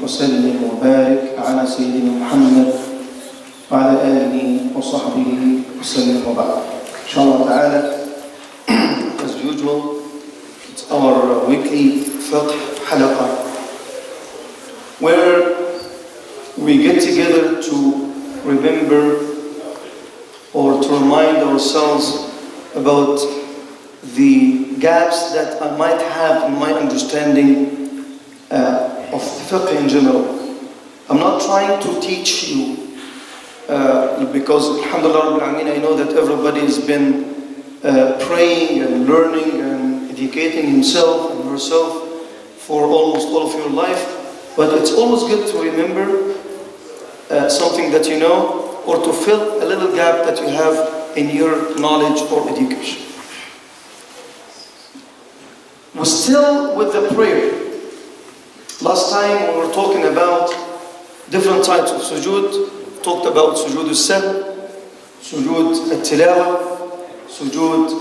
وسلم وبارك على سيدنا محمد وعلى آله وصحبه وسلم وبعد. Inshallah ta'ala, as usual, it's our weekly Fiqh Halaqa, where we get together to remember or to remind ourselves about the gaps that I might have in my understanding of fiqh in general. I'm not trying to teach you because alhamdulillah I know that everybody has been praying and learning and educating himself and herself for almost all of your life, but it's always good to remember something that you know, or to fill a little gap that you have in your knowledge or education. We're still with the prayer. Last time we were talking about different types of sujood. Talked about sujood al-sahl, sujood al-tilawa, sujood,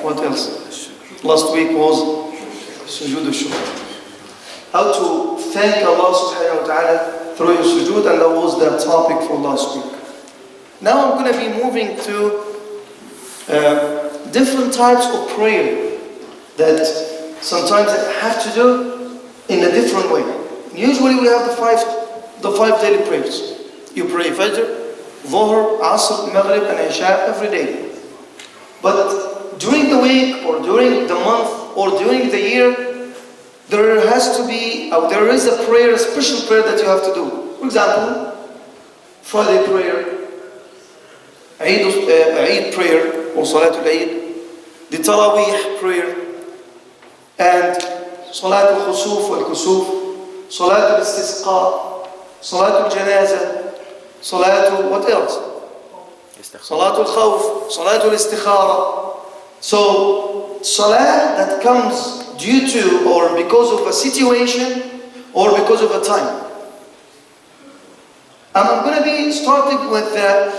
what else? Last week was sujood al-shukr. How to thank Allah subhanahu wa ta'ala through your sujood, and that was the topic for last week. Now I'm going to be moving to different types of prayer that sometimes I have to do in a different way. Usually we have the five daily prayers. You pray Fajr, Dhuhr, Asr, Maghrib and Isha every day. But during the week or during the month or during the year, there has to be, or there is a prayer, a special prayer that you have to do. For example, Friday prayer, Eid prayer or Salatul Eid, the Taraweeh prayer, and Salatul Khusuf wal Kusuf, Salatul Istisqa, Salatul Janazah, Salatul what else? Salatul Khawf, Salatul Istikhara. So, Salah that comes due to or because of a situation or because of a time. And I'm going to be starting with the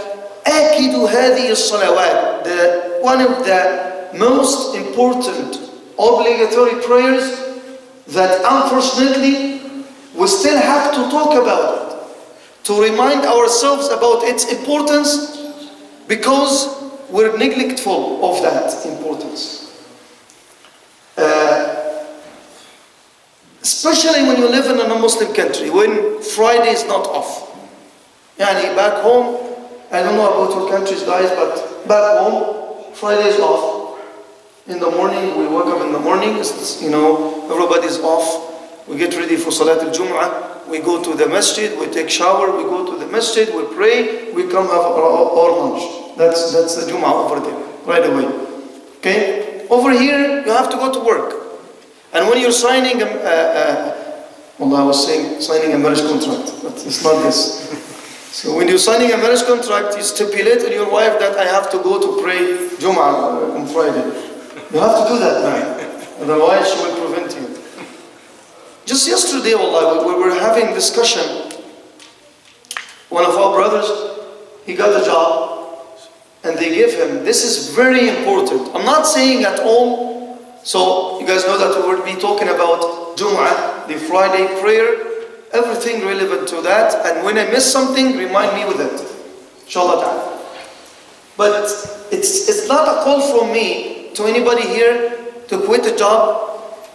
Akidu Hadi al-Salawat, one of the most important obligatory prayers that unfortunately we still have to talk about it, to remind ourselves about its importance, because we're neglectful of that importance. Especially when you live in a non-Muslim country, when Friday is not off. Yani back home, I don't know about your countries guys, but back home, Friday is off. In the morning, we wake up in the morning, everybody's off. We get ready for Salat al-Juma'a. We go to the masjid, we take shower, we go to the masjid, we pray, we come have our lunch. That's the Juma'a over there, right away. Okay? Over here, you have to go to work. And when you're signing signing a marriage contract, but it's not this. So when you're signing a marriage contract, you stipulate to your wife that I have to go to pray Juma'a on Friday. You have to do that now, otherwise she will prevent you. Just yesterday, Allah, we were having discussion. One of our brothers, he got a job, and they gave him. This is very important. I'm not saying at all. So you guys know that we will be talking about Jum'ah, the Friday prayer, everything relevant to that. And when I miss something, remind me with it, inshallah ta'ala. But it's not a call from me to anybody here to quit a job,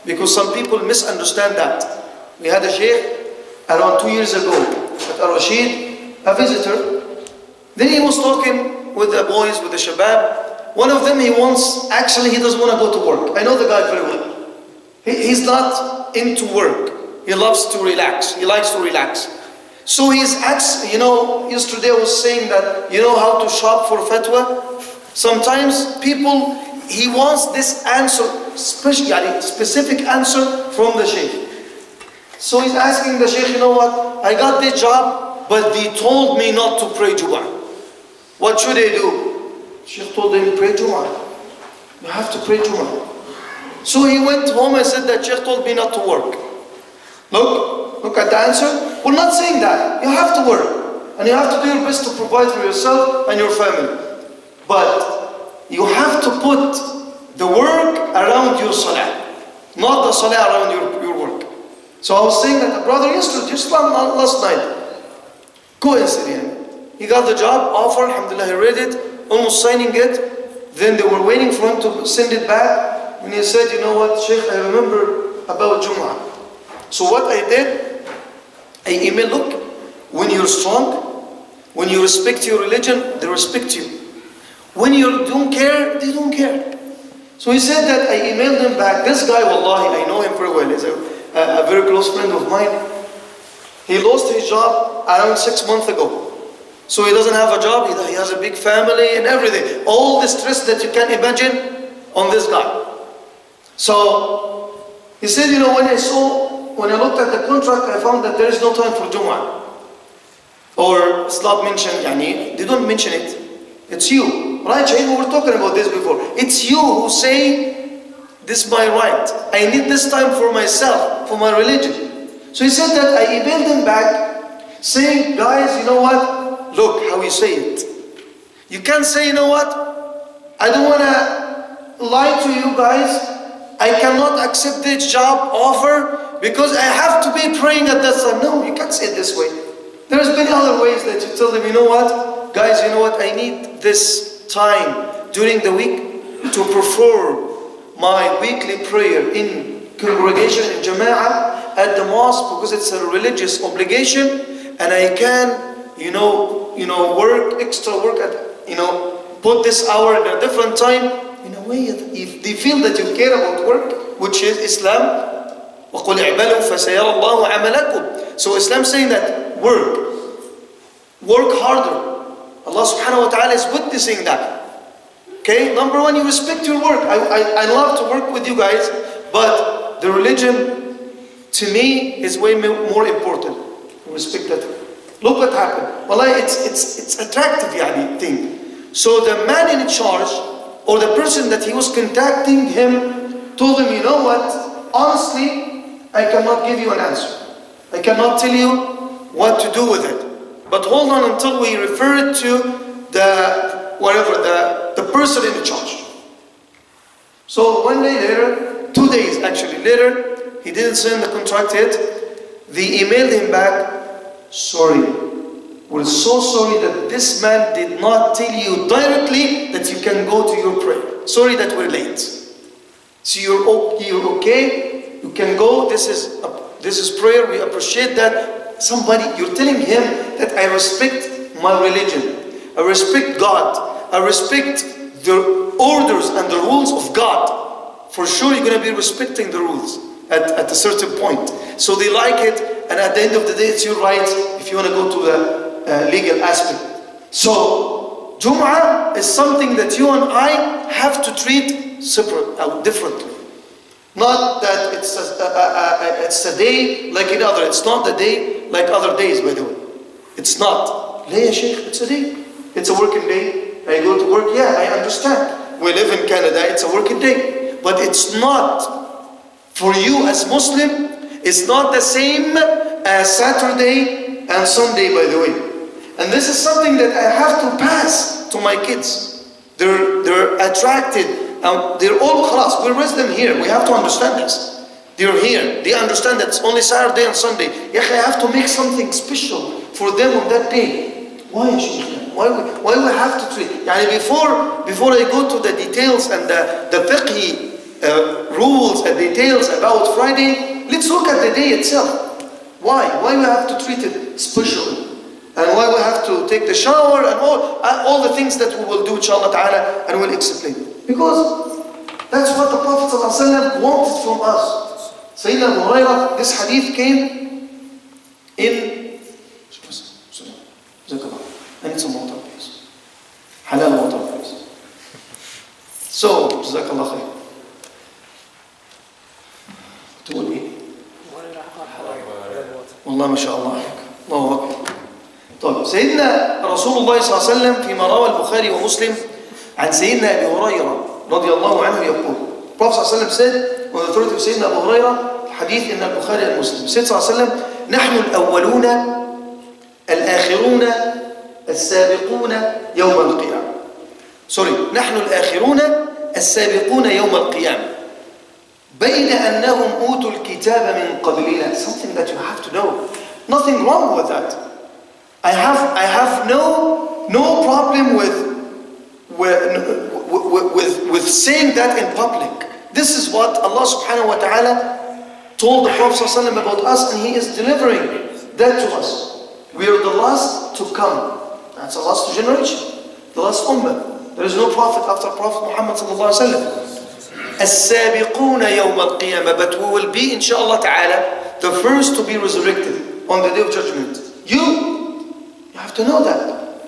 because some people misunderstand that. We had a sheikh around 2 years ago at Al-Rashid, a visitor. Then he was talking with the boys, with the shabab. One of them, he doesn't want to go to work. I know the guy very well. He's not into work. He loves to relax. He likes to relax. So yesterday I was saying that, how to shop for fatwa? Sometimes people, he wants this answer, specific answer from the sheikh. So he's asking the sheikh, you know what? I got this job, but they told me not to pray Juma'a. What should I do? Sheikh told him, pray Juma'a. You have to pray Juma'a. So he went home and said that Sheikh told me not to work. Look at the answer. We're not saying that. You have to work. And you have to do your best to provide for yourself and your family. But you have to put the work around your salah, not the salah around your work. So I was saying that the brother yesterday, just last night, coincidence, he got the job offer, alhamdulillah, he read it, almost signing it. Then they were waiting for him to send it back. When he said, you know what, Sheikh, I remember about Juma'a. So what I did, I emailed, look, when you're strong, when you respect your religion, they respect you. When you don't care, they don't care. So he said that I emailed him back. This guy, wallahi, I know him very well. He's a very close friend of mine. He lost his job around 6 months ago. So he doesn't have a job, he has a big family and everything. All the stress that you can imagine on this guy. So he said, you know, when I looked at the contract, I found that there is no time for Juma'a. Or it's not mentioned, they don't mention it. It's you. Right, Shahid, we were talking about this before. It's you who say, this is my right. I need this time for myself, for my religion. So he said that I emailed him back, saying, guys, you know what? Look how you say it. You can't say, you know what? I don't want to lie to you guys. I cannot accept this job offer because I have to be praying at that time. No, you can't say it this way. There's many other ways that you tell them, you know what? Guys, you know what? I need this time during the week to perform my weekly prayer in congregation, in Juma'a, at the mosque, because it's a religious obligation, and I can work, extra work at, put this hour in a different time. In a way, if they feel that you care about work, which is Islam, وَقُلْ اعْمَلُوا فَسَيَرَ اللَّهُ عَمَلَكُمْ. So Islam saying that work harder. Allah subhanahu wa ta'ala is witnessing that. Okay, number one, you respect your work. I love to work with you guys, but the religion, to me, is way more important. Respect that. Look what happened. Wallahi, it's attractive thing. So the man in charge, or the person that he was contacting him, told him, you know what, honestly, I cannot give you an answer. I cannot tell you what to do with it. But hold on until we refer it to the person in charge. So one day later, 2 days actually later, he didn't send the contract yet. They emailed him back, sorry, we're so sorry that this man did not tell you directly that you can go to your prayer. Sorry that we're late. So you're okay, you can go, this is prayer, we appreciate that. You're telling him that I respect my religion, I respect God, I respect the orders and the rules of God. For sure you're going to be respecting the rules at a certain point. So they like it, and at the end of the day it's your right if you want to go to the legal aspect. So Jum'ah is something that you and I have to treat differently. Not that it's a day like another. It's not the day like other days, by the way. It's not. Lay Sheikh, it's a day. It's a working day. I go to work, yeah, I understand. We live in Canada, it's a working day. But it's not, for you as Muslim, it's not the same as Saturday and Sunday, by the way. And this is something that I have to pass to my kids. They're attracted. They're all khalas. We raise them here. We have to understand this. They're here. They understand that it's only Saturday and Sunday. I have to make something special for them on that day. Why, Sheikh? Why we have to treat? Before I go to the details and the fiqh rules and details about Friday, let's look at the day itself. Why? Why we have to treat it special? And why we have to take the shower and all the things that we will do, inshallah ta'ala, and we'll explain. Because that's what the Prophet ﷺ wanted from us. Sayyidina Abu Hurairah, this hadith came in... I need some water, please. Halal water, please. So, Jazakallah khair. تقول ايه؟ والله ما شاء الله عليك. الله أكبر. طيب سيدنا رسول الله صلى الله عليه وسلم فيما روى البخاري ومسلم عن سيدنا أبي هريرة رضي الله عنه يقول Prophet صلى الله عليه وسلم said on the authority of سيدنا أبو هريرة الحديث إن البخاري المسلم said صلى الله عليه وسلم نحن الأولون الآخرون السابقون يوم القيامة نحن الآخرون السابقون يوم القيامة بَيْنَ أَنَّهُمْ أُوتُوا الْكِتَابَ مِنْ قَبْلِنَا. Something that you have to know. Nothing wrong with that. I have no problem with saying that in public. This is what Allah subhanahu wa ta'ala told the Prophet ﷺ about us, and He is delivering that to us. We are the last to come. That's the last generation, the last ummah. There is no prophet after Prophet Muhammad sallallahu alaihi wasallam. السابقون يوم القيامة, but we will be, inshallah ta'ala, the first to be resurrected on the day of judgment. You have to know that.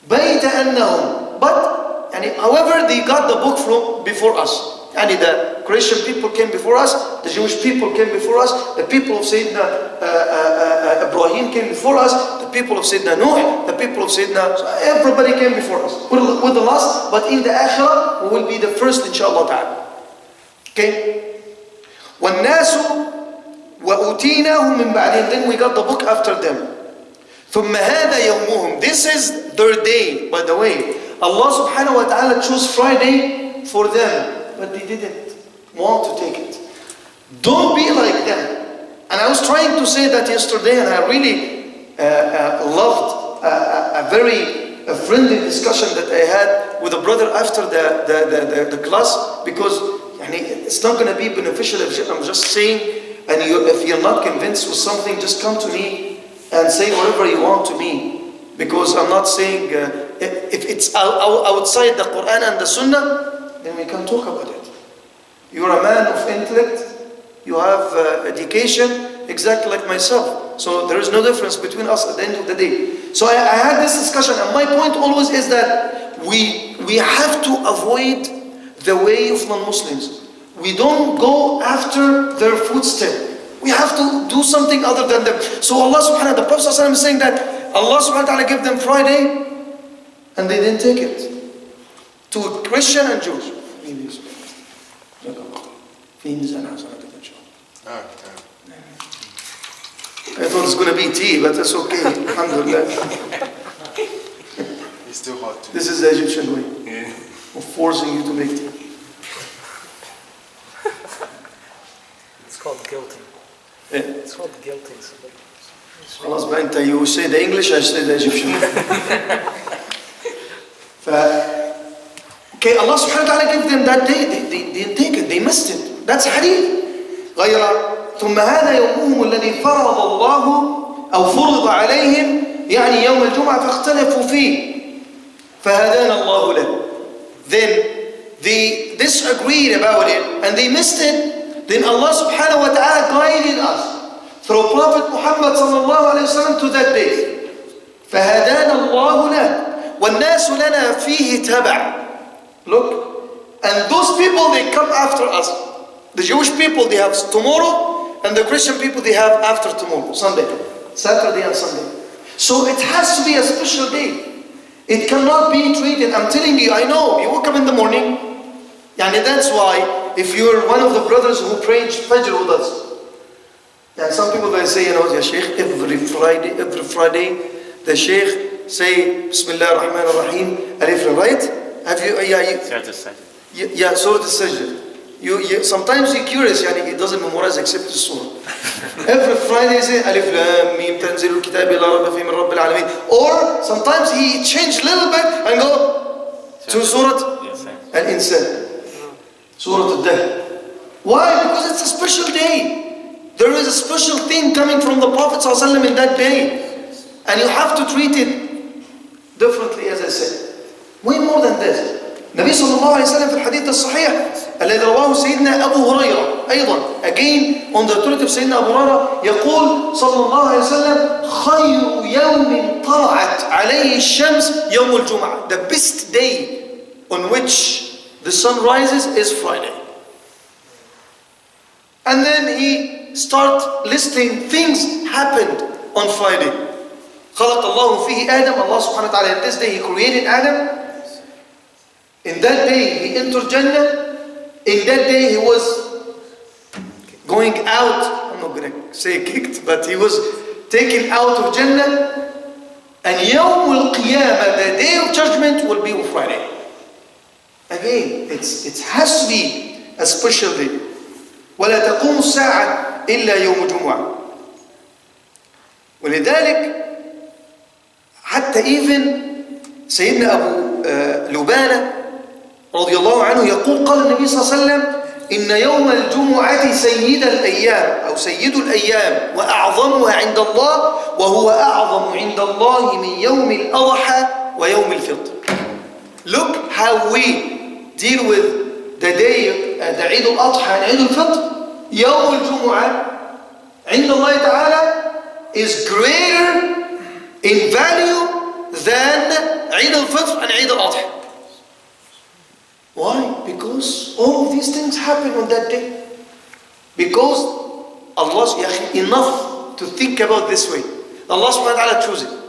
بيت أنهم, but however they got the book from before us. The Christian people came before us, the Jewish people came before us, the people of Sayyidina Ibrahim came before us, the people of Sayyidina Nuh, the people of Sayyidina, everybody came before us. We're the last, but in the Akhirah, we will be the first, inshallah ta'ala. Okay? وَالنَّاسُ وَأُتِينَاهُمْ مِنْ بَعْدِهِمْ, then we got the book after them. ثُمَّ هَذَا يَوْمُهُمْ, this is their day, by the way. Allah subhanahu wa ta'ala chose Friday for them, but they didn't want to take it. Don't be like them. And I was trying to say that yesterday, and I really loved a very friendly discussion that I had with a brother after the class, because it's not going to be beneficial if I'm just saying, and if you're not convinced with something, just come to me and say whatever you want to me, because I'm not saying if it's outside the Quran and the Sunnah, then we can talk about it. You're a man of intellect, you have education, exactly like myself. So there is no difference between us at the end of the day. So I had this discussion, and my point always is that we have to avoid the way of non-Muslims. We don't go after their footsteps. We have to do something other than them. So Allah subhanahu wa ta'ala, the Prophet ﷺ is saying that Allah subhanahu wa ta'ala gave them Friday, and they didn't take it. To Christian and Jews. I thought it's going to be tea, but that's okay. Alhamdulillah. It's too hot. This is the Egyptian way of forcing you to make tea. It's called guilting. Yeah. It's called guilting. خلاص بقى انت you say the English, I say the Egyptian. Okay, Allah subhanahu wa ta'ala gave them that day, they didn't take it, they missed it. That's hadith. غير ثم هذا يومهم الذي فرض الله أو فرض عليهم يعني يوم الجمعة فاختلفوا فيه فهدانا الله له. Then they disagreed about it and they missed it. Then Allah subhanahu wa ta'ala guided us through Prophet Muhammad sallallahu alayhi wa sallam to that day. فهدانا الله له والناس لنا فيه تبع. Look, and those people, they come after us. The Jewish people, they have tomorrow, and the Christian people, they have after tomorrow, Sunday, Saturday and Sunday. So it has to be a special day. It cannot be treated, I'm telling you, I know, you woke up in the morning, and that's why, if you're one of the brothers who prayed Fajr with us, and some people will say, Ya Sheikh, every Friday, the Sheikh say, Bismillah ar-Rahman ar-Rahim, Alif, right? Have you, Surah Al-Sajdah. Sometimes you're curious, he doesn't memorize except the surah. Every Friday say, Alif Lam Mim Tanzilul Kitabi La Rabba Fi Min Rabbil Alamin. Or sometimes he change a little bit and go to Surah Al-Insan. Surah Al-Dahr. Why? Because it's a special day. There is a special thing coming from the Prophet ﷺ in that day. And you have to treat it differently, as I said. Way more than this. Nabi sallallahu alayhi wa sallam في الحديث الصحيح الذي رواه سيدنا أبو هريرة أيضا, again on the authority of سيدنا أبو هريرة, يقول صلى الله عليه وسلم خير يوم طلعت عليه الشمس يوم الجمعة. The best day on which the sun rises is Friday. And then he start listing things happened on Friday. خلق الله فيه آدم. Allah subhanahu wa ta'ala, in this day he created Adam. In that day he entered Jannah. In that day he was going out, I'm not going to say kicked, but he was taken out of Jannah. And Yawm al-Qiyamah, the day of judgment, will be on Friday. Again, it has to be a special day. ولا تقوم الساعة إلا يوم جمعة. ولذلك حتى even سيدنا أبو لبانة رضي الله عنه يقول قال النبي صلى الله عليه وسلم إن يوم الجمعة سيد الأيام أو سيد الأيام وأعظمها عند الله وهو أعظم عند الله من يوم الأضحى ويوم الفطر. Look how we deal with the day, the Eid al-Adha and Eid al-Fitr. يوم الجمعة عند الله تعالى is greater in value than Eid al-Fitr and Eid al-Adha. Why? Because all of these things happen on that day. Because Allah, enough to think about this way. Allah subhanahu wa ta'ala chooses it.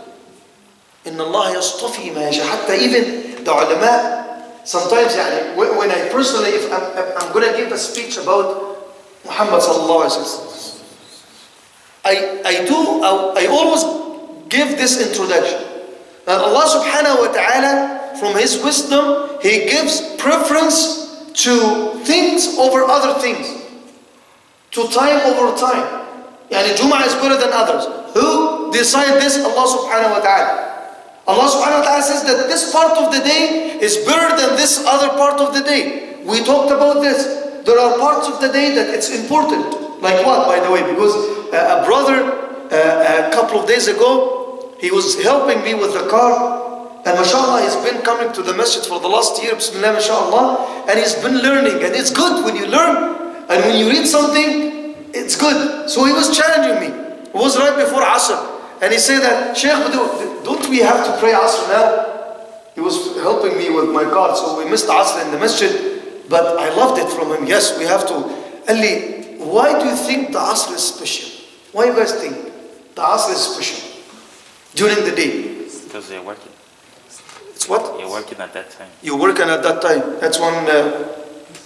إن الله يصطفي ما يشاء. حتى even the ulama, sometimes يعني, when I personally, if I'm going to give a speech about Muhammad sallallahu alaihi wasallam, I always give this introduction. That Allah subhanahu wa ta'ala, from His wisdom, He gives preference to things over other things, to time over time. Yani Juma'a is better than others. Who decide this? Allah subhanahu wa ta'ala. Allah subhanahu wa ta'ala says that this part of the day is better than this other part of the day. We talked about this. There are parts of the day that it's important. Like what, by the way? Because a brother, a couple of days ago, he was helping me with the car. And mashallah, he's been coming to the masjid for the last year, bismillah, mashallah, and he's been learning. And it's good when you learn. And when you read something, it's good. So he was challenging me. It was right before Asr. And he said that, Sheikh, don't we have to pray Asr now? He was helping me with my car, so we missed Asr in the masjid. But I loved it from him. Yes, we have to. Ali, why do you think the Asr is special? Why do you guys think the Asr is special during the day? Because they're working. It's what? You're working at that time. You're working at that time. That's one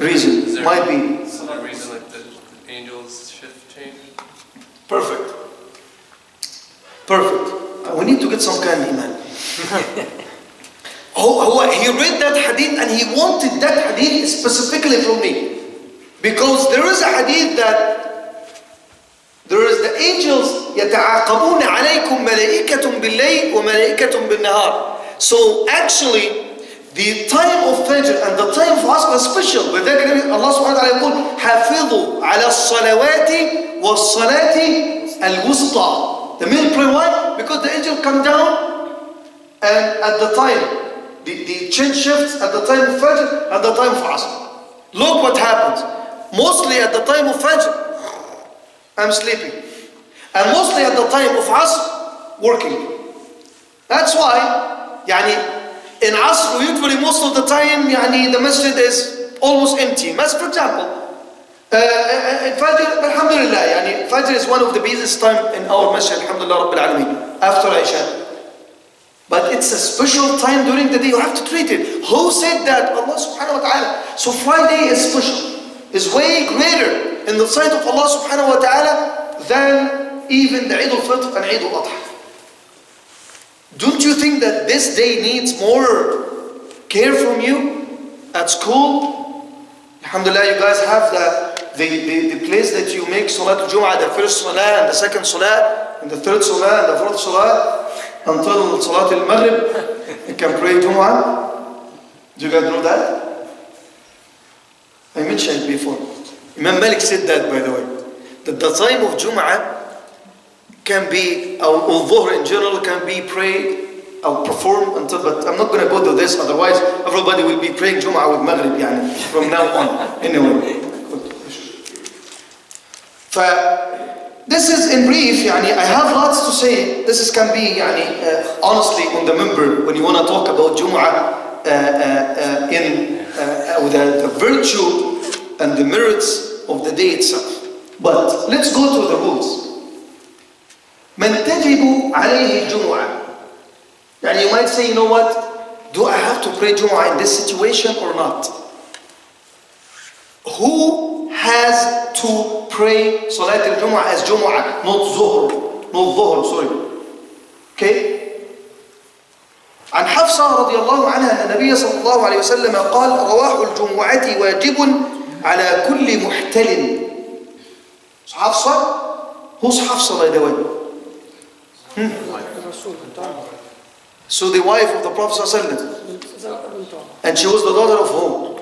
reason. Might be. Some reason like the angels shift change? Perfect. Perfect. We need to get some kind of iman. He read that hadith and he wanted that hadith specifically from me. Because there is a hadith that there is the angels يَتَعَاقَبُونَ عَلَيْكُمْ مَلَائِكَةٌ بِاللَّيْلِ وَمَلَائِكَةٌ بِالنَّهَارِ. So actually, the time of Fajr and the time of Asr is special. وذلك Allah subhanahu wa ta'ala يقول حافظوا على الصلوات والصلاة الوسطى. The middle prayer, why? Because the angel come down and at the time, the change shifts at the time of Fajr and the time of Asr. Look what happens. Mostly at the time of Fajr, I'm sleeping. And mostly at the time of Asr, working. That's why, in Asr, usually most of the time, the masjid is almost empty. For example, Fajr, alhamdulillah, Fajr is one of the busiest time in our masjid, alhamdulillah Rabbil Alameen, after Isha. But it's a special time during the day, you have to treat it. Who said that? Allah subhanahu wa ta'ala. So Friday is special, is way greater in the sight of Allah subhanahu wa ta'ala than even the Eid al-Fitr and Eid al-Adha. Don't you think that this day needs more care from you at school? Alhamdulillah, you guys have the place that you make Salat al-Jum'ah, the first Salah and the second Salah and the third Salah and the fourth Salah until Salat al-Maghrib. You can pray Jum'ah. Do you guys know that? I mentioned it before. Imam Malik said that, by the way, that the time of Jum'ah can be, or Dhuhr in general, can be prayed or performed until, but I'm not going to go to this, otherwise everybody will be praying Jum'ah with Maghrib from now on. Anyway. This is in brief, I have lots to say. This can be, honestly, on the member, when you want to talk about Jum'ah, with the virtue and the merits of the day itself. But let's go to the rules. من تجب عليه الجمعة. You might say, you know what? Do I have to pray Jum'ah in this situation or not? Who has to pray Salat al-Jum'ah as Jum'ah, not Dhuhr, sorry. Okay? عن حفصة رضي الله عنها أن النبي صلى الله عليه وسلم قال رواح الجمعة واجب على كل محتل So Hafsa? Who's Hafsa, by the way? So the wife of the Prophet ﷺ. And she was the daughter of whom?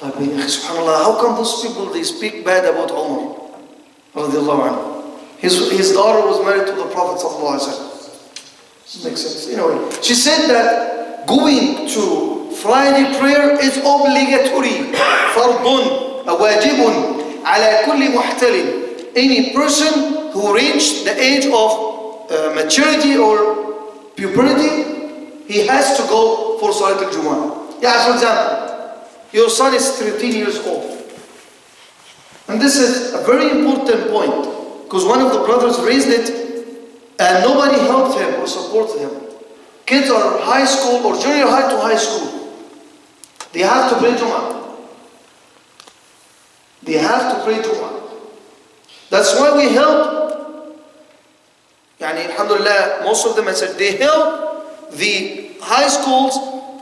طيب يا أخي سبحان الله, how come those people they speak bad about Umar radiallahu anhu? His daughter was married to the Prophet ﷺ. This makes sense. Anyway, she said that going to Friday prayer is obligatory. فرض واجب على كل محتلم. Any person who reached the age of maturity or puberty, he has to go for Salat al-Juma'a. Yeah, for example, your son is 13 years old. And this is a very important point, because one of the brothers raised it and nobody helped him or supported him. Kids are high school or junior high to high school. They have to pray Juma'a. They have to pray Juma'a. That's why we help, alhamdulillah, most of them, I said, they help the high schools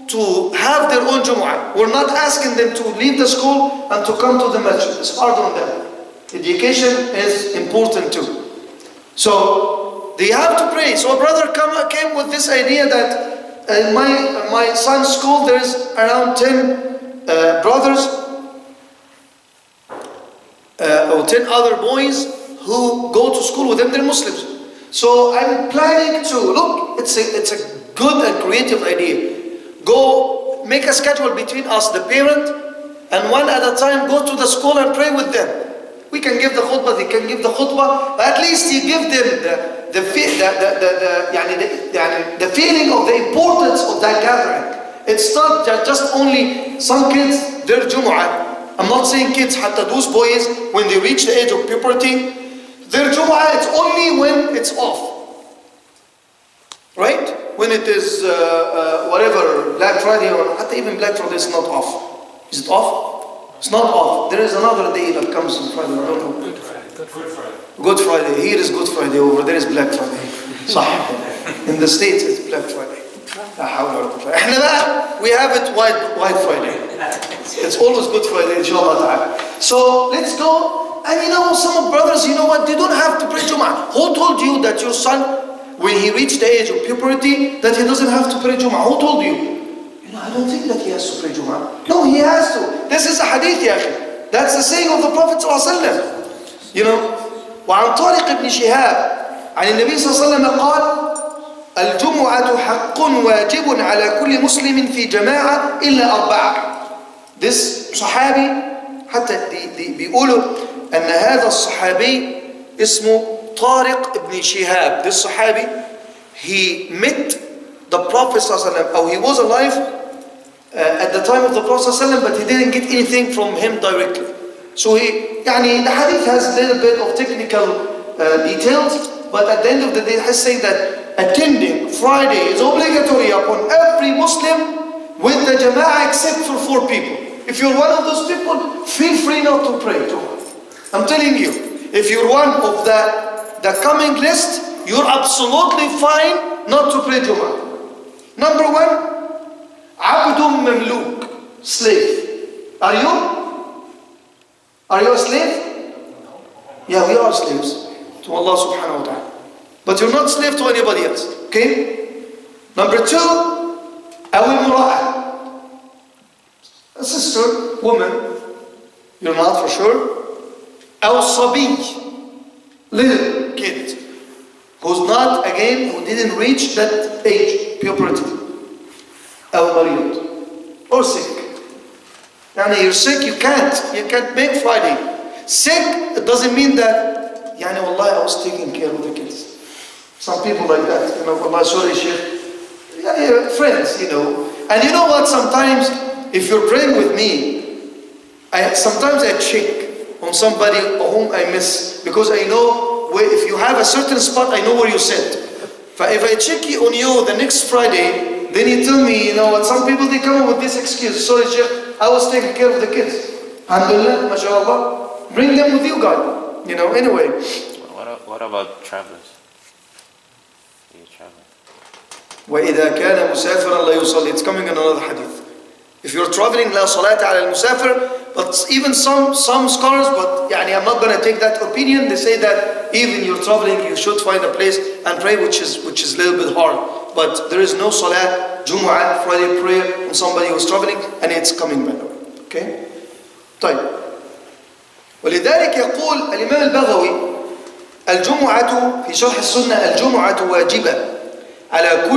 to have their own Jumu'ah. We're not asking them to leave the school and to come to the masjid. It's hard on them. Education is important too. So they have to pray. So a brother came with this idea that in my son's school there is around 10 brothers or 10 other boys who go to school with them. They're Muslims. So I'm planning to, look, it's a good and creative idea. Go make a schedule between us, the parent, and one at a time go to the school and pray with them. We can give the khutbah, they can give the khutbah, but at least you give them the feeling of the importance of that gathering. It's not just only some kids, their Jumu'ah. I'm not saying kids, hatta those boys, when they reach the age of puberty, their Jumu'ah, it's only when it's off. Right? When it is whatever, Black Friday, or hatta even Black Friday is not off. Is it off? It's not off. There is another day that comes on Friday, I don't know. Good Friday. Here is Good Friday, over there is Black Friday. صح. In the States it's Black Friday. لا حول ولا قوة. احنا بقى we have it White Friday. It's always Good Friday, inshallah ta'ala. So let's go. And some of brothers, you know what? They don't have to pray Jumu'ah. Who told you that your son, when he reached the age of puberty, that he doesn't have to pray Jumu'ah? Who told you? I don't think that he has to pray Jumu'ah. No, he has to. This is a hadith, ya akhi. That's the saying of the Prophet ﷺ. وعن طارق بن شهاب عن النبي صلى الله عليه وسلم قال الجمعة حق واجب على كل مسلم في جماعة إلا أربعة. This صحابي حتى بيقولوا أن هذا الصحابي اسمه طارق بن شهاب. This صحابي, he met the Prophet ﷺ, or he was alive at the time of the Prophet ﷺ, but he didn't get anything from him directly. So the hadith has a little bit of technical details, but at the end of the day, it has said that attending Friday is obligatory upon every Muslim with the Jama'ah except for 4 people. If you're one of those people, feel free not to pray Jumu'ah. I'm telling you, if you're one of the coming list, you're absolutely fine not to pray Jumu'ah. Number 1, Abdun Mamluk, slave. Are you? Are you a slave? Yeah, we are slaves to Allah subhanahu wa ta'ala. But you're not slave to anybody else. Okay? Number 2, awil mura'ah. A sister, woman, you're not for sure. Aw sabi, little kid, who's not, again, who didn't reach that age, puberty. Aw marid, or sick. You're sick, you can't make Friday. Sick, it doesn't mean that, wallahi, I was taking care of the kids. Some people like that, wallahi, sorry, Sheikh. Friends, And you know what, sometimes, if you're praying with me, sometimes I check on somebody whom I miss, because I know if you have a certain spot, I know where you sit. But if I check on you the next Friday, then you tell me, what, some people, they come up with this excuse. Sorry, Sheikh, I was taking care of the kids. Alhamdulillah, mashallah. Bring them with you, God. Anyway. What about travelers? You travel. وَإِذَا كَانَ مُسَافِرًا لَا يُصَلِّي. It's coming in another hadith. If you're traveling, لا صلاة على المسافر, but even some scholars, but yani, I'm not going to take that opinion. They say that even you're traveling, you should find a place and pray, which is a little bit hard. But there is no Salah, Juma'a, Friday prayer on somebody who's traveling, and it's coming by the way. Okay? طيب. ولذلك يقول الإمام البغوي الجمعة في شرح السنة الجمعة واجبة على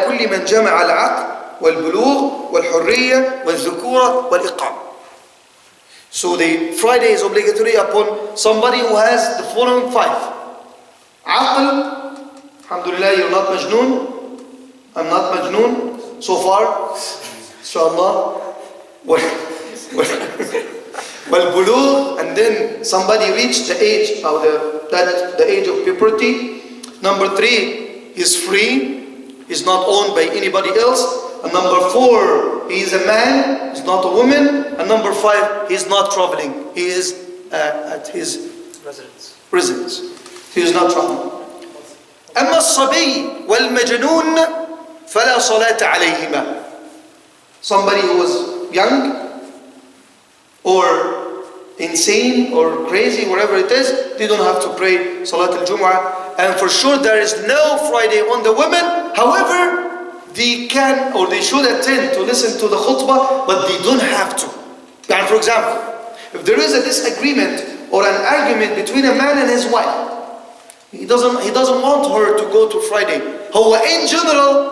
كل من جمع العقل والبلوغ والحرية والذكورة والإقامة. So the Friday is obligatory upon somebody who has the following 5. عقل, alhamdulillah, you're not majnoon. I'm not majnoon so far, inshallah. والبلوغ, and then somebody reached the age of the age of puberty. Number 3, he's free, he's not owned by anybody else. And number 4, he is a man, he's not a woman. And number 5, he's not traveling, he is at his residence. He is not traveling. أما الصبي والمجنون فلا صلاة عليهما. Somebody who was young or insane or crazy, whatever it is, they don't have to pray Salat al-Jum'ah. And for sure there is no Friday on the women. However, they can or they should attend to listen to the khutbah, but they don't have to. And for example, if there is a disagreement or an argument between a man and his wife, he doesn't want her to go to Friday. However, in general,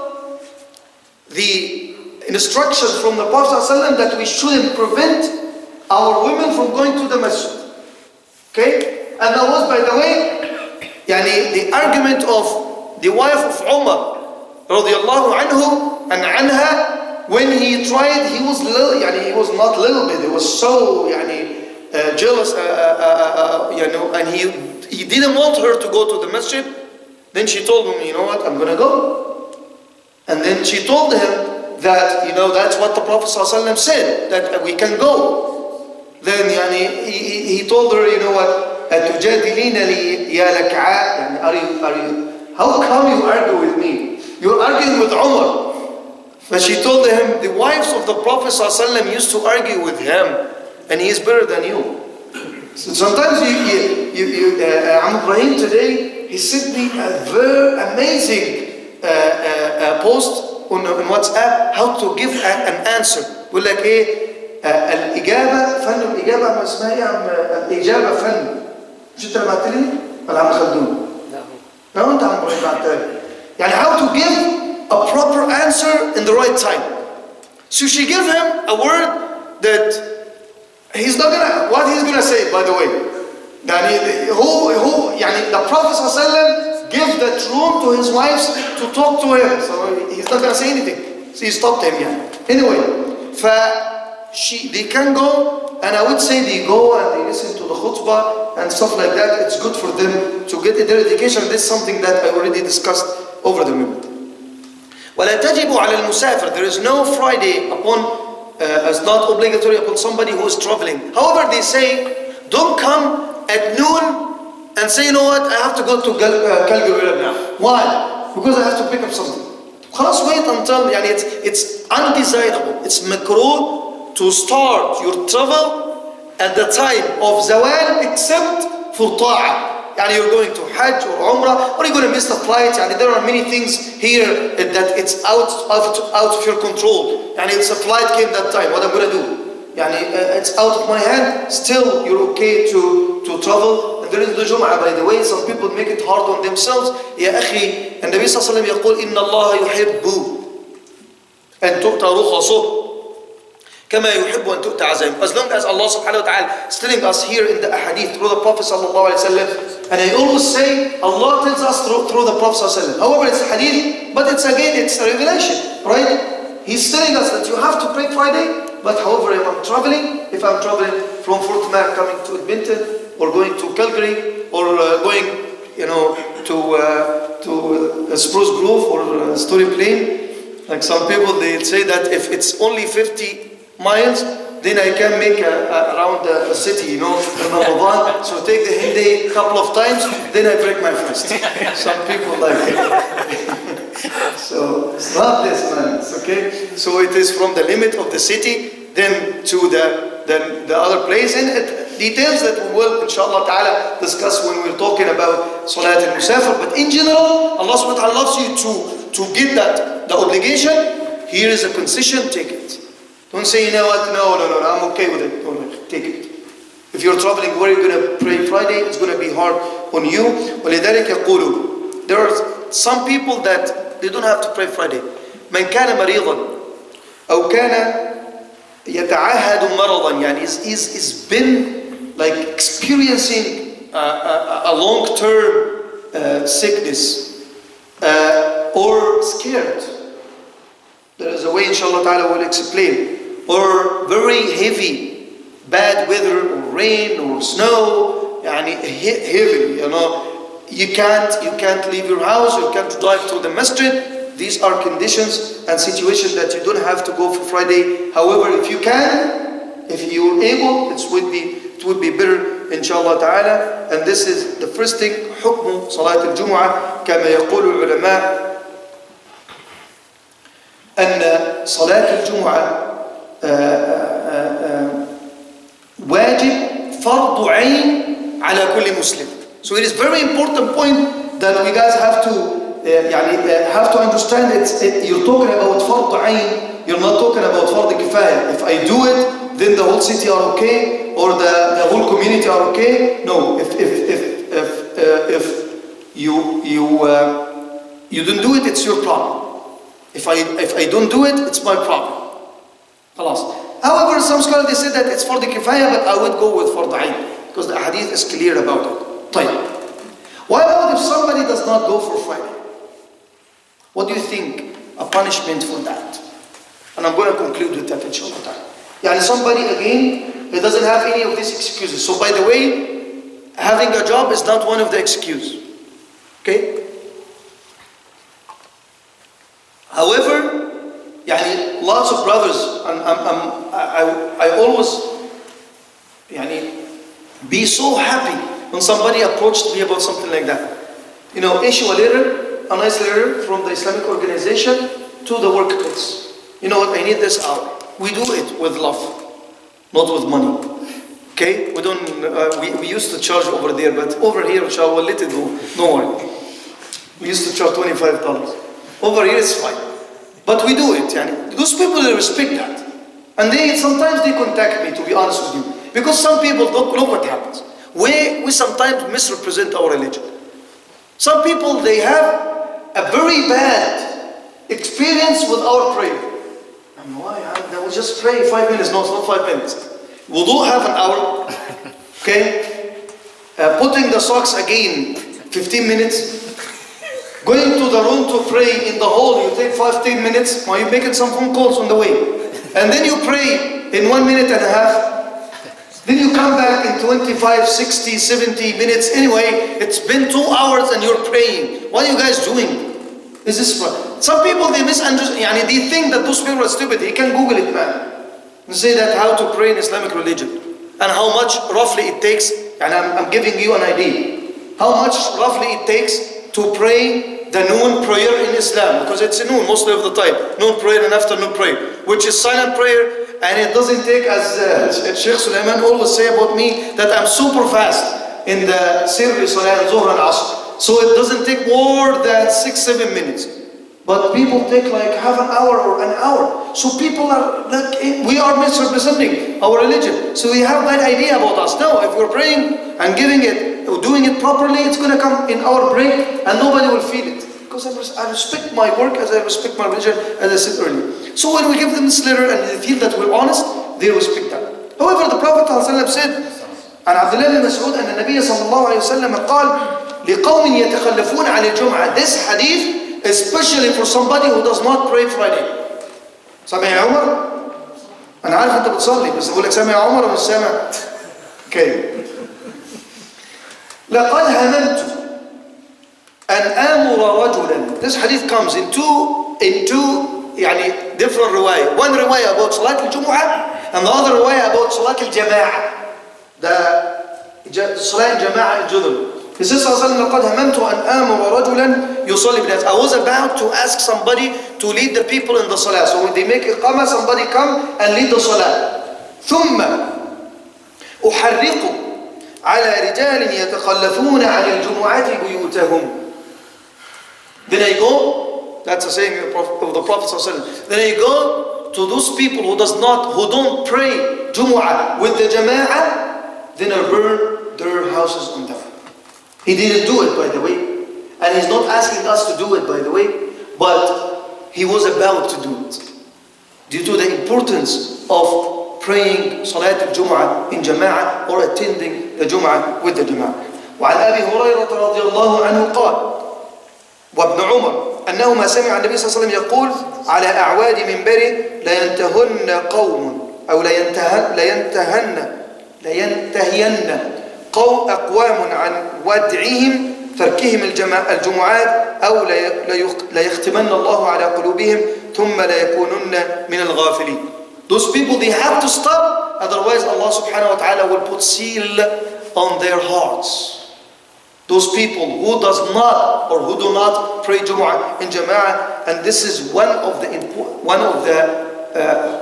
the instruction from the Prophet ﷺ that we shouldn't prevent our women from going to the masjid. Okay? And that was, by the way, the argument of the wife of Umar radiallahu anhu and anha, when he tried, he was he was not little bit, he was so jealous, and he didn't want her to go to the masjid. Then she told him, you know what, I'm gonna go. And then she told him that, that's what the Prophet ﷺ said, that we can go. Then he told her, you know what, أتجادلينني يا لكعاء, how come you argue with me? You're arguing with Umar. But she told him, the wives of the Prophet ﷺ used to argue with him, and he is better than you. So sometimes Am Ibrahim today, he sent me a very amazing post on WhatsApp, how to give an answer. بقول لك ايه الإجابة فن الإجابة ما اسمها ايه يا عم الإجابة فن. مش انت اللي بعت لي ولا عم خلدون؟ لا انت عم ابراهيم بعت لي. how to give a proper answer in the right time. So she gave him a word that he's not gonna, what he's gonna say, by the way. The Prophet ﷺ gave that room to his wives to talk to him, so he's not gonna say anything. So he stopped him. Anyway, they can go, and I would say they go and they listen to the khutbah and stuff like that. It's good for them to get their education. This is something that I already discussed over the minute. ولا تجب على المسافر. There is no Friday as not obligatory upon somebody who is traveling. However, they say, don't come at noon and say, you know what, I have to go to Calgary right now. Why? Because I have to pick up something. خلاص, wait until, it's undesirable. It's makruh to start your travel at the time of zawal except for ta'ah. You're going to Hajj or Umrah, or you're going to miss the flight. There are many things here that it's out of your control. It's a flight came that time. What I'm going to do? It's out of my hand. Still, you're okay to travel. And there is the Juma'a, by the way. Some people make it hard on themselves. يا أخي, and the Nabi sallallahu alayhi wa sallam يقول إن الله يحب أن تؤتى رخصه كما يحب أن تؤتى عزائم. As long as Allah subhanahu wa ta'ala is telling us here in the ahadith through the Prophet sallallahu alayhi wa sallam, and I always say Allah tells us through the Prophet sallallahu alayhi wa sallam. However, it's hadith, but it's a revelation, right? He's telling us that you have to pray Friday, but however, if I'm traveling from Fort Mac coming to Edmonton, or going to Calgary, or going, to Spruce Grove or Story Plain, like some people, they say that if it's only 50 miles, then I can make around the city, in Ramadan. So take the Hindi a couple of times, then I break my fast. Some people like it. So it's not this, man. It's okay. So it is from the limit of the city them to the other place. And details that we will, inshallah ta'ala, discuss when we're talking about Salat al-Musafir. But in general, Allah subhanahu wa ta'ala loves you to get that, the obligation. Here is a concession, take it. Don't say, you know what, no, I'm okay with it. No, take it. If you're traveling, where are you going to pray Friday? It's going to be hard on you. وَلِذَلِكَ يَقُولُ There are some people that they don't have to pray Friday. مَنْ كَانَ مَرِيضًا أو كان يتعاهد مرضا, يعني he's been like experiencing a long-term sickness or scared. There is a way, inshallah ta'ala, we'll explain. Or very heavy, bad weather, or rain, or snow, يعني heavy, you know. You can't leave your house, you can't drive to the masjid. These are conditions and situations that you don't have to go for Friday. However, if you can, if you're able, it would be better, inshallah ta'ala. And this is the first thing, حكم صلاة الجمعة كما يقول العلماء أن صلاة الجمعة واجب فرض عين على كل مسلم. So it is very important point that we guys have to have to understand it. You're talking about فرض عين, you're not talking about فرض كفاية. If I do it, then the whole city are okay, or the whole community are okay. No, if you don't do it, it's your problem. If I don't do it, it's my problem. خلاص. However, some scholars they say that it's فرض كفاية, but I would go with فرض عين because the hadith is clear about it. طيب. What about if somebody does not go for Friday? What do you think a punishment for that? And I'm going to conclude with that, inshallah. Yani somebody, again, he doesn't have any of these excuses. So by the way, having a job is not one of the excuses. Okay? However, yani lots of brothers, and I always be so happy when somebody approached me about something like that. You know, issue a nice letter from the Islamic organization to the workplace. You know what, I need this hour. We do it with love, not with money. Okay? We don't. We used to charge over there, but over here, inshallah, we'll let it go. No worry. We used to charge $25. Over here, it's fine. But we do it. Those people, they respect that. And sometimes they contact me, to be honest with you. Because some people, look what happens. We sometimes misrepresent our religion. Some people, they have a very bad experience with our prayer. And why? That was just pray 5 minutes. No, it's not 5 minutes. Wudu have an hour. Okay? Putting the socks again, 15 minutes. Going to the room to pray in the hall, you take 5-10 minutes. While you're making some phone calls on the way. And then you pray in 1.5 minutes. Then you come back in 25, 60, 70 minutes. Anyway, it's been 2 hours and you're praying. What are you guys doing? Is this right? Some people, they misunderstand. They think that those people are stupid. You can Google it, man. You say that how to pray in Islamic religion. And how much roughly it takes. And I'm giving you an idea. How much roughly it takes to pray the noon prayer in Islam. Because it's a noon most of the time. Noon prayer and afternoon prayer. Which is silent prayer. And it doesn't take, as Sheikh Sulaiman always say about me, that I'm super fast in the Sirri, Salah, Zuhr and Asr. So it doesn't take more than 6-7 minutes. But people take like half an hour or an hour. So people are like, we are misrepresenting our religion. So we have that idea about us. No, if we're praying and giving it, doing it properly, it's going to come in our break and nobody will feel it. Because I respect my work as I respect my religion, as I said earlier. So when we give them this letter and they feel that we're honest, they respect that. However, the Prophet ﷺ said, عن عبد الله بن مسعود أن النبي صلى الله عليه وسلم قال لقوم يتخلفون عن الجمعة. This hadith, especially for somebody who does not pray Friday. سامع يا عمر؟ أنا عارف أنت بتصلي بس أقول لك سامع يا عمر ولا مش سامع؟ Okay. لقد هممت أن آمر رجلا. This hadith comes in two different riwayah. One riwayah about Salat al-Jumu'ah and the other riwayah about Salat al-Jama'ah. The Salat al-Jama'ah al-Judr. He says, لَقَدْ هَمَمْتُ أَنْ آمُرَ رَجُلًا يُصَلِّي بِالنَّاسِ. I was about to ask somebody to lead the people in the salah. So when they make iqamah, somebody come and lead the salah. ثُمَّ أُحَرِّقُ عَلَى رِجَالٍ يَتَخَلَّفُونَ عَنِ الْجُمُعَةِ بُيُوتَهُمْ. Then I go, that's a saying of the Prophet ﷺ. Then I go to those people who don't pray Jumu'ah with the Jama'ah, then I burn their houses on them. He didn't do it, by the way, and he's not asking us to do it, by the way, but he was about to do it due to the importance of praying Salat al-Jumu'ah in Jama'ah or attending the Jumu'ah with the Jama'ah. وعن أبي هريرة رضي الله عنه قال وابن عمر أنهما سمع النبي صلى الله عليه وسلم يقول على أعواد منبره لينتهن قوم أو لينتهين أقوام عن ودعهم تركهم الجمعات أو ليختمن الله على قلوبهم ثم ليكونن من الغافلين. Those people, they have to stop, otherwise Allah subhanahu wa ta'ala will put seal on their hearts. Those people who do not pray Jumu'ah in Jama'ah, and this is one of the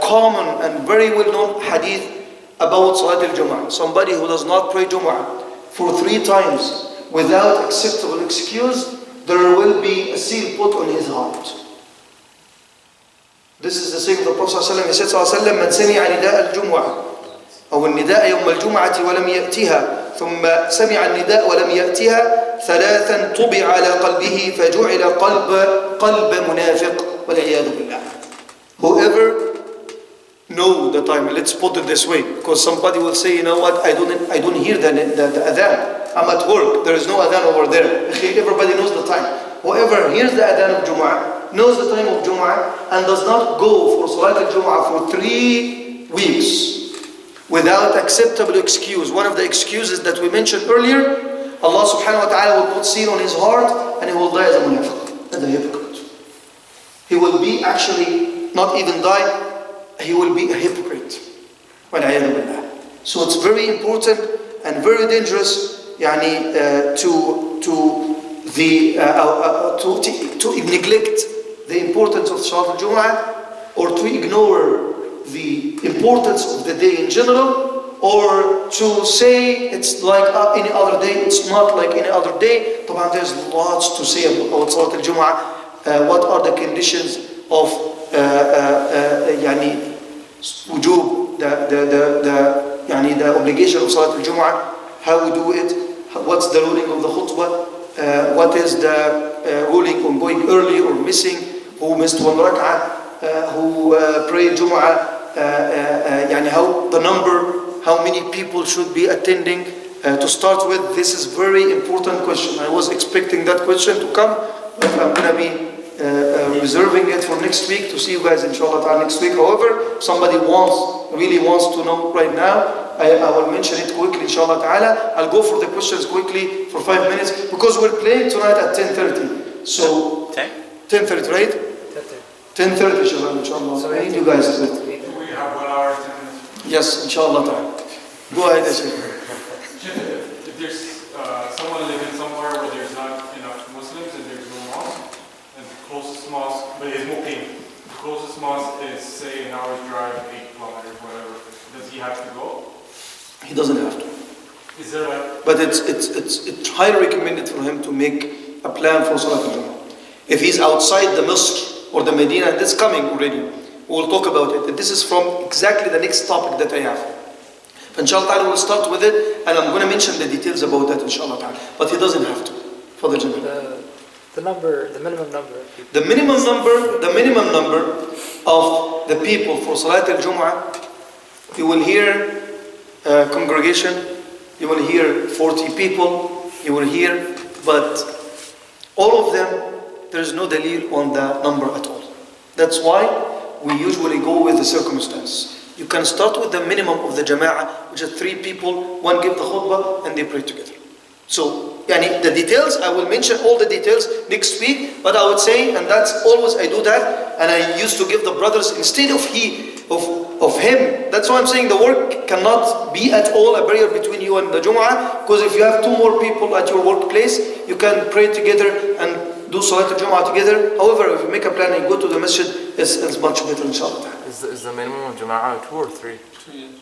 common and very well known hadith about Salat al-Jumu'ah. Somebody who does not pray Jumu'ah for 3 times without acceptable excuse, there will be a seal put on his heart. This is the saying of the Prophet ﷺ. He said, من سمع نداء الجمعة أو النداء يوم الجمعة ولم يأتها ثم سمع النداء ولم يأتها 3 طبع على قلبه فجعل قلب منافق والعياذ بالله. Whoever know the time, let's put it this way, because somebody will say, you know what, I don't hear the adhan. I'm at work, there is no adhan over there. Everybody knows the time. Whoever hears the adhan of Jumu'ah, knows the time of Jumu'ah, and does not go for Salat al-Jumu'ah for 3 weeks without acceptable excuse. One of the excuses that we mentioned earlier, Allah subhanahu wa ta'ala will put seal on his heart and he will die as a munafiq, as a hypocrite. He will be actually, not even die, he will be a hypocrite. So it's very important and very dangerous to neglect the importance of Salat al-Jumu'ah, or to ignore the importance of the day in general, or to say it's like any other day. It's not like any other day. There's lots to say about Salat al-Jumu'ah. What are the conditions of wujub, the obligation of Salat al-Jumu'ah, how we do it, what's the ruling of the khutbah, what is the ruling on going early or missing, who missed 1 rak'ah, who prayed Jumu'ah, how the number, how many people should be attending. To start with, this is very important question. I was expecting that question to come, but I'm going to be reserving it for next week to see you guys inshallah ta'ala next week. However, if somebody really wants to know right now, I will mention it quickly inshallah ta'ala. I'll go for the questions quickly for 5 minutes, because we're playing tonight at 10:30. So 10:30, right? 10:30 inshallah. So I need you guys to do it. We have 1 hour, 10 minutes. Yes, inshallah ta'ala. Go ahead, Ashir. If there's someone living somewhere where there's not enough Muslims and there's no mosque, and the closest mosque, but it's muqim, the closest mosque is, say, an hour's drive, 8 kilometers, whatever, does he have to go? He doesn't have to. Is there like... But it's highly recommended for him to make a plan for Salat al-Jumu'ah. If he's outside the mosque or the Medina, that's coming already. We'll talk about it. This is from exactly the next topic that I have. Inshallah, we'll start with it, and I'm going to mention the details about that, inshallah. But he doesn't have to. For the Jumu'ah. The minimum number. The minimum number of the people for Salat al-Jumu'ah, you will hear congregation, you will hear 40 people, you will hear, but all of them, there is no dalil on the number at all. That's why we usually go with the circumstance. You can start with the minimum of the jama'ah, which is 3 people, one give the khutbah, and they pray together. So, the details, I will mention all the details next week, but I would say, and that's always I do that, and I used to give the brothers, instead of of him. That's why I'm saying the work cannot be at all a barrier between you and the Jum'ah, because if you have two more people at your workplace, you can pray together and do Salat al-Jum'ah together. However, if you make a plan and go to the masjid, it's much better, inshallah. Is the minimum of Juma'a 2 or 3? 2 years.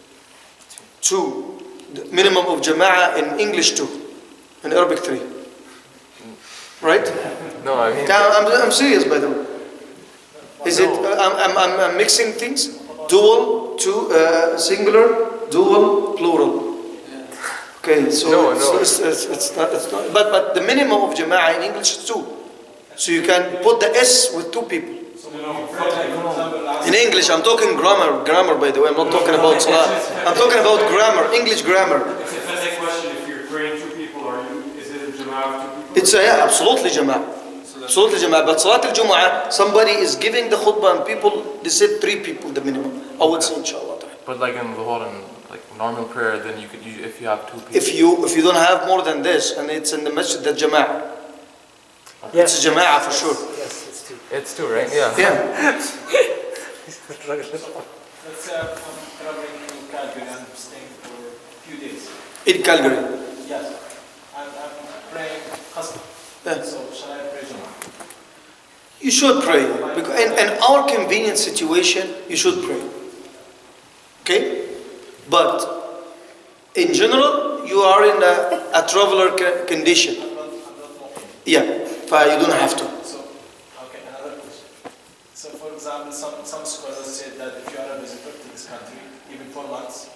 Two. The minimum of Jama'ah in English 2. In Arabic 3. Right? No, I mean... I'm serious, by the way. Is it? I'm mixing things. Dual, two, singular, dual, plural. Okay, so, No. it's not. But the minimum of Jama'ah in English is 2. So you can put the S with 2 people. In English, I'm talking grammar, by the way. I'm not talking about Salah. I'm talking about grammar, English grammar. It's a physics question. If you're praying 2 people, is it a Juma'a of 2 people? It's absolutely Jama'ah. Absolutely Jama'ah. But Salat al-Jum'ah, somebody is giving the khutbah and people, they said 3 people the minimum. I would say inshallah. But like in the whole like normal prayer, then you could if you have 2 people. If you don't have more than this, and it's in the masjid, the Jama'ah. Yes. It's a Jama'ah for sure. Yes, it's 2. It's 2, right? Yeah. Yeah. Let's say I'm traveling to Calgary and I'm staying for a few days. In Calgary. Yes. And I'm praying custom. Yeah. So shall I pray Juma'a? You should pray. Because in our convenient situation, you should pray. Okay? But in general, you are in a traveler condition. I'm not walking. Yeah. You don't have to. So, okay, another question. So for example, some scholars say that if you are a visitor to this country, even for months,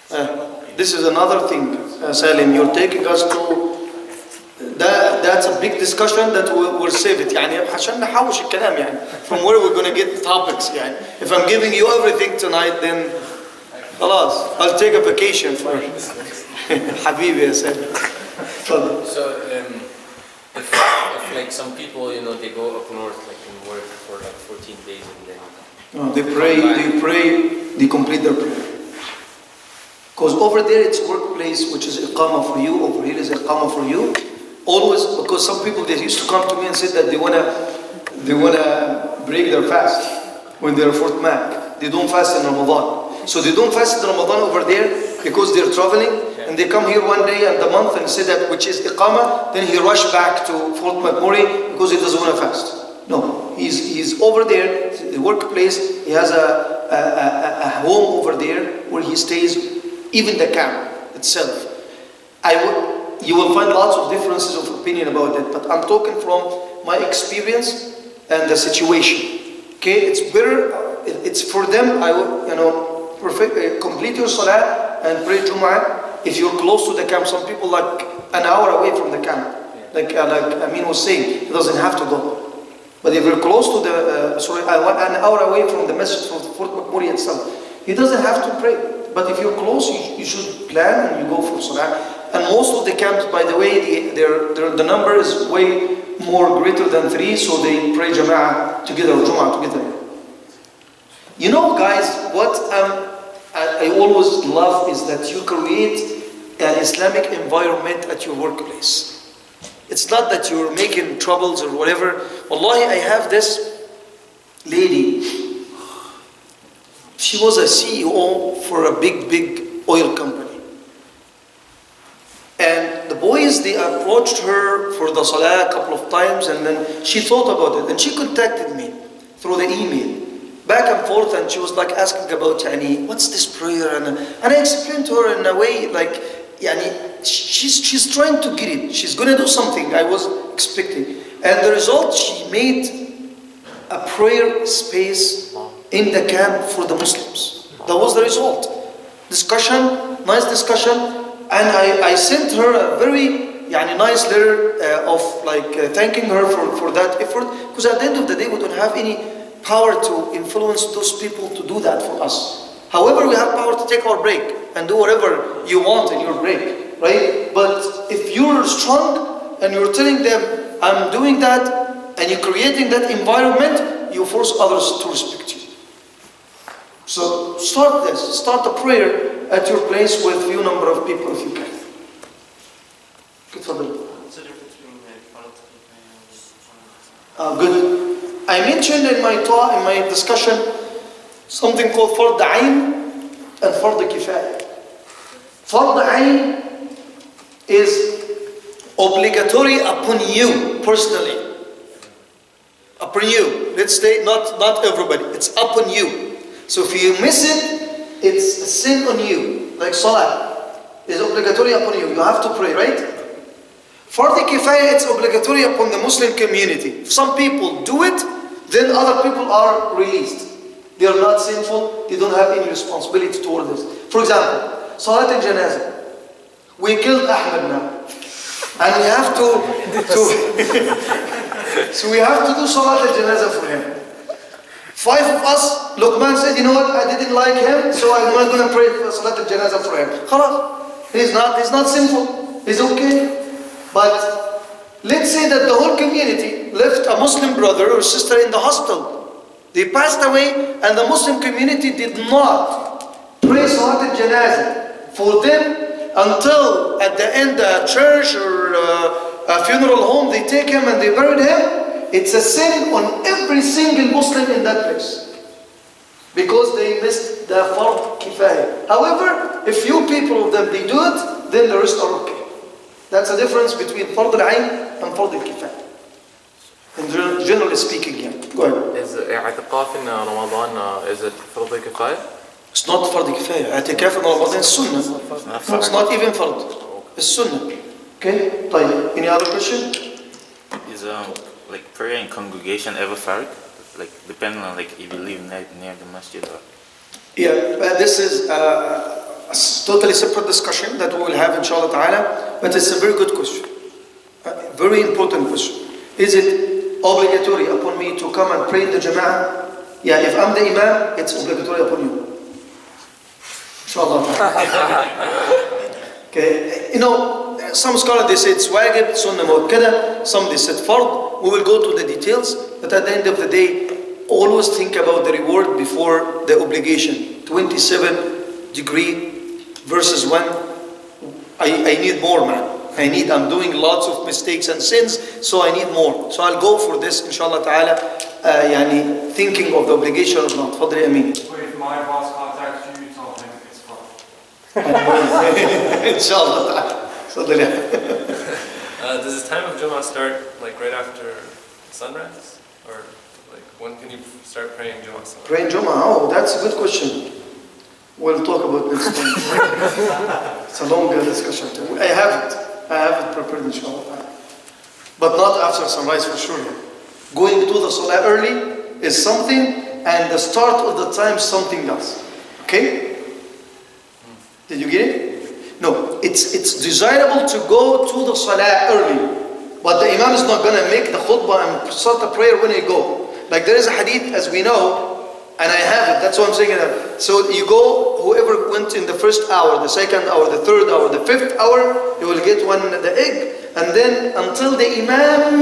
so you're not okay. This is another thing, Salim. You're taking us to that's a big discussion that we'll save it. يعني عشان نحوش الكلام يعني. From where we're going to get the topics يعني. If I'm giving you everything tonight, then خلاص. I'll take a vacation for حبيبي يا سيدي. تفضل. So, if like some people, they go up north, like in work for like 14 days and then... No, they pray, they complete their prayer. Because over there it's workplace, which is iqamah for you. Over here is iqamah for you. Always, because some people, they used to come to me and say that they wanna break their fast when they're Fort Mac. They don't fast in Ramadan. So they don't fast in Ramadan over there because they're traveling, and they come here one day and the month and say that, which is iqamah, then he rush back to Fort McMurray because he doesn't want to fast. No, he's over there, the workplace, he has a home over there where he stays, even the camp itself. You will find lots of differences of opinion about that, but I'm talking from my experience and the situation. Okay, it's better, it's for them, complete your salah and pray Jum'ah if you're close to the camp. Some people like an hour away from the camp. Like Amin was saying, he doesn't have to go. But if you're close to an hour away from the masjid, from Fort McMurray itself, he doesn't have to pray. But if you're close, you should plan and you go for salah. And most of the camps, by the way, the number is way more greater than 3, so they pray Jama'ah together, or Jum'ah together. You know, guys, what I always love is that you create an Islamic environment at your workplace. It's not that you're making troubles or whatever. Wallahi, I have this lady. She was a CEO for a big oil company. And the boys, they approached her for the salah a couple of times, and then she thought about it, and she contacted me through the email, back and forth, and she was like asking about, what's this prayer? And I explained to her in a way, like, she's trying to get it. She's going to do something I was expecting. And the result, she made a prayer space in the camp for the Muslims. That was the result. Discussion, nice discussion. And I sent her a very nice letter of thanking her for that effort. Because at the end of the day, we don't have any power to influence those people to do that for us. However, we have power to take our break and do whatever you want in your break, right? But if you're strong and you're telling them, I'm doing that, and you're creating that environment, you force others to respect you. So start a prayer at your place with few number of people if you can. What's the difference between the Good. I mentioned in my talk, in my discussion, something called fard ayn and fard kifaya. Fard ayn is obligatory upon you personally. Upon you. Let's say not everybody. It's upon you. So if you miss it, it's a sin on you. Like salah is obligatory upon you. You have to pray, right? Fard kifaya, it's obligatory upon the Muslim community. If some people do it, then other people are released. They are not sinful. They don't have any responsibility toward this. For example, Salat al-Janazah. We killed Ahmed now. And we have to so we have to do Salat al-Janazah for him. 5 of us, Luqman said, you know what, I didn't like him, so I'm not going to pray for Salat al-Janazah for him. Khalas. He's not sinful. He's okay. But let's say that the whole community left a Muslim brother or sister in the hospital. They passed away and the Muslim community did not pray Salat al-Janazah for them until at the end a church or a funeral home, they take him and they buried him. It's a sin on every single Muslim in that place. Because they missed the fard kifaya. However, if few people of them, they do it, then the rest are okay. That's the difference between fard al-ayn and fard al-kifaya. And generally speaking, yeah. Go ahead. Is i'tikaf in Ramadan, is it fard kifaya? It's not fard kifaya. I'tikaf in Ramadan is sunnah. It's not even fard. It's sunnah. Okay? طيب. Any other question? Is like prayer in congregation ever fard? Like depending on like if you live near the masjid or... Yeah, but this is a totally separate discussion that we will have inshallah ta'ala. But it's a very good question. A very important question. Is it obligatory upon me to come and pray in the Juma'a? Yeah, if I'm the Imam, it's obligatory upon you. Inshallah. Okay, you know, some scholars they say it's wajib, sunnah muakkada, some they said fard. We will go to the details, but at the end of the day, always think about the reward before the obligation. 27 degree versus 1. I need more, man. I'm doing lots of mistakes and sins, so I need more. So I'll go for this, inshallah ta'ala, thinking of the obligation or not. Fadri Amin. So if my boss contacts you, you tell him it's fine. Inshallah ta'ala. Does the time of Juma'a start like right after sunrise? Or like when can you start praying Juma'a? Praying Juma'a, oh, that's a good question. We'll talk about this one. It's a longer discussion too. I have it prepared inshallah. But not after sunrise for sure. Going to the salah early is something, and the start of the time something else. Okay? Did you get it? No, it's desirable to go to the salah early. But the imam is not going to make the khutbah and start the prayer when you go. Like there is a hadith, as we know, and I have it, that's what I'm saying. So you go, whoever went in the first hour, the second hour, the third hour, the fifth hour, you will get the egg. And then until the imam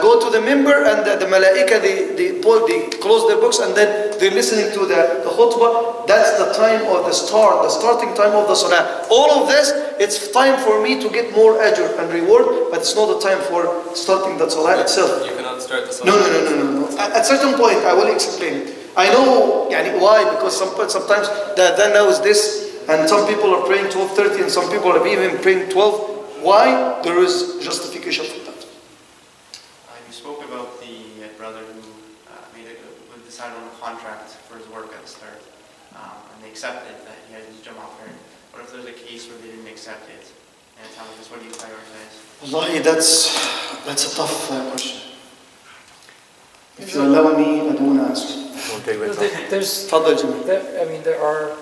go to the minbar and the malaika, they close their books and then they're listening to the khutbah. That's the time of the starting time of the salah. All of this, it's time for me to get more ajr and reward, but it's not the time for starting the salah itself. You cannot start the salah. No. At certain point, I will explain it. I know why, because sometimes the adhan now is this, and some people are praying 12:30 and some people are even praying 12. Why? There is justification for that. You spoke about the brother who decided on a contract for his work at the start, and they accepted that he had his Juma'a prayer. What if there's a case where they didn't accept it? And it's like this, what do you prioritize? Wallahi, that's a tough question. If you allow me, I don't want to answer. There are,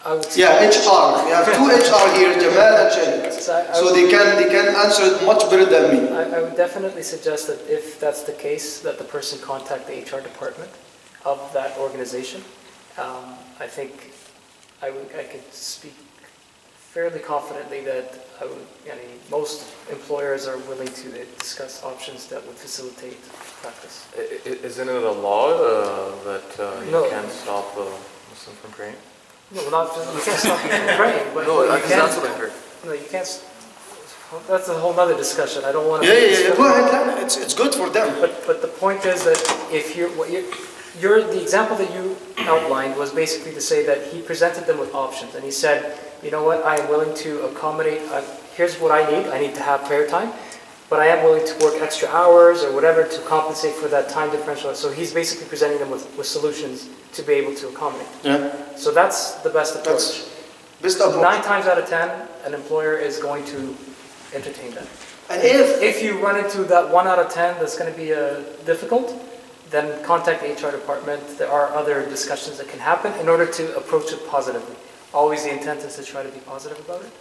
I would say... Yeah, HR. We have 2 HR here, Jamal and Shahid. So they can answer it much better than me. I would definitely suggest that if that's the case, that the person contact the HR department of that organization. I think I could speak fairly confidently that most employers are willing to discuss options that would facilitate practice. Isn't it a law that you can't stop a Muslim from praying? No, you can't stop people from praying. But No, that's what I heard. No, you can't. That's a whole other discussion. I don't want to. Yeah. Go ahead. It's good for them. But the point is that if The example that you outlined was basically to say that he presented them with options, and he said, you know what, I am willing to accommodate, here's what I need to have prayer time, but I am willing to work extra hours or whatever to compensate for that time differential. So he's basically presenting them with solutions to be able to accommodate. Yeah. So that's the best approach. Best approach. 9 times out of 10, an employer is going to entertain that. And If you run into that 1 out of 10 that's going to be difficult, then contact the HR department. There are other discussions that can happen in order to approach it positively. Always the intent is to try to be positive about it.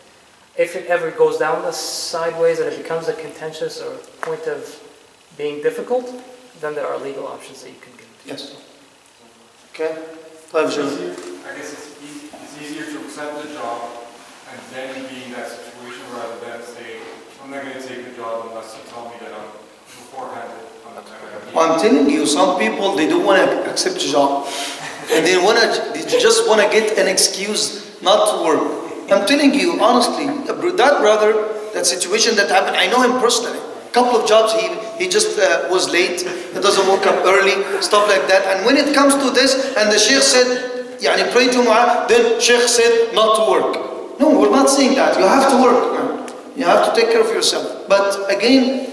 If it ever goes down the sideways and it becomes a contentious or point of being difficult, then there are legal options that you can get. Yes. Okay. Pleasure. I guess it's easier to accept the job and then be in that situation rather than say, I'm not going to take the job unless you tell me that I'm beforehand. I'm telling you, some people, they don't want to accept a job. And they just want to get an excuse not to work. I'm telling you, honestly, that brother, that situation that happened, I know him personally. A couple of jobs, he just was late, he doesn't wake up early, stuff like that. And when it comes to this, and the Sheikh said, pray Juma'a, then Sheikh said not to work. No, we're not saying that. You have to work, man. You have to take care of yourself. But again,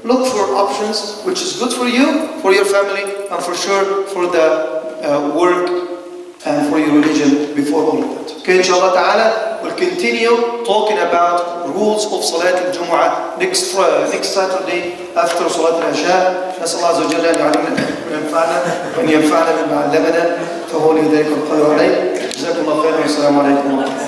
look for options which is good for you, for your family, and for sure for the work and for your religion before all of that. Okay, inshallah ta'ala, we'll continue talking about rules of Salat al-Jumu'ah next Saturday after Salat al-Isha. نسأل الله عز وجل أن يعلمنا وينفعنا وأن ينفعنا بما علمنا فهو لذلك القدر عليه. جزاكم الله خيرا والسلام عليكم ورحمة الله.